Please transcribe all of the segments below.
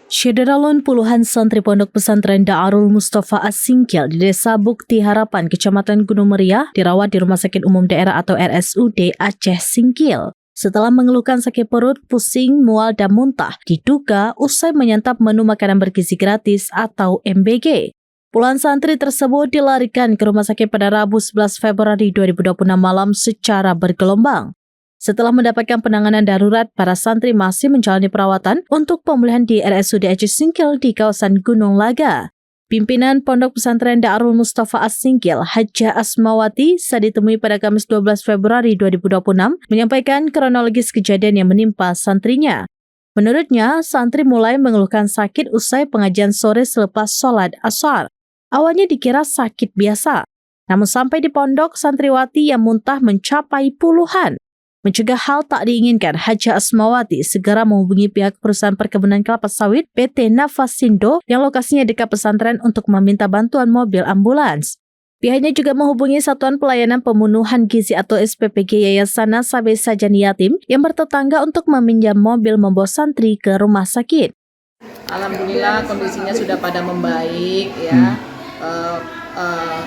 Syederalun puluhan santri pondok pesantren Darul Mustafa As-Singkil di Desa Bukti Harapan, Kecamatan Gunung Meriah, dirawat di Rumah Sakit Umum Daerah atau RSUD Aceh Singkil. Setelah mengeluhkan sakit perut, pusing, mual, dan muntah, diduga usai menyantap menu makanan bergizi gratis atau MBG. Puluhan santri tersebut dilarikan ke rumah sakit pada Rabu 11 Februari 2026 malam secara bergelombang. Setelah mendapatkan penanganan darurat, para santri masih menjalani perawatan untuk pemulihan di RSUD Aceh Singkil di kawasan Gunung Laga. Pimpinan Pondok Pesantren Darul Mustafa As-Singkil, Hajah Asmawati, saat ditemui pada Kamis 12 Februari 2026, menyampaikan kronologis kejadian yang menimpa santrinya. Menurutnya, santri mulai mengeluhkan sakit usai pengajian sore selepas sholat asar. Awalnya dikira sakit biasa, namun sampai di pondok, santriwati yang muntah mencapai puluhan. Mencegah hal tak diinginkan, Hajah Asmawati segera menghubungi pihak perusahaan perkebunan kelapa sawit PT Nafasindo yang lokasinya dekat pesantren untuk meminta bantuan mobil ambulans. Pihaknya juga menghubungi Satuan Pelayanan Pemenuhan Gizi atau SPPG Yayasan Nasabe Sajani Yatim yang bertetangga untuk meminjam mobil membawa santri ke rumah sakit. Alhamdulillah kondisinya sudah pada membaik ya.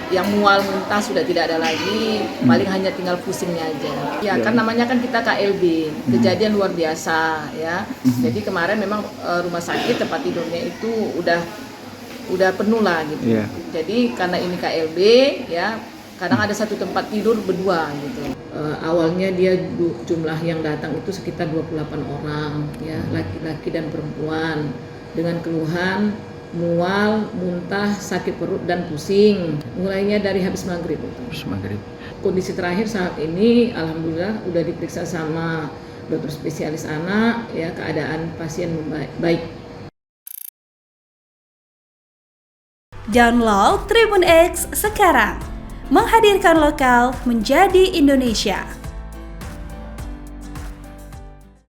Yang mual muntah sudah tidak ada lagi, paling hanya tinggal pusingnya aja. Ya kan namanya kan kita KLB, kejadian luar biasa ya. Jadi kemarin memang rumah sakit tempat tidurnya itu udah penuh lah gitu. Jadi karena ini KLB ya, kadang ada satu tempat tidur berdua gitu. Awalnya dia jumlah yang datang itu sekitar 28 orang ya, laki-laki dan perempuan dengan keluhan mual, muntah, sakit perut dan pusing. Mulainya dari habis maghrib. Kondisi terakhir saat ini, alhamdulillah, udah diperiksa sama dokter spesialis anak, ya keadaan pasien baik. Download Tribun X sekarang, menghadirkan lokal menjadi Indonesia.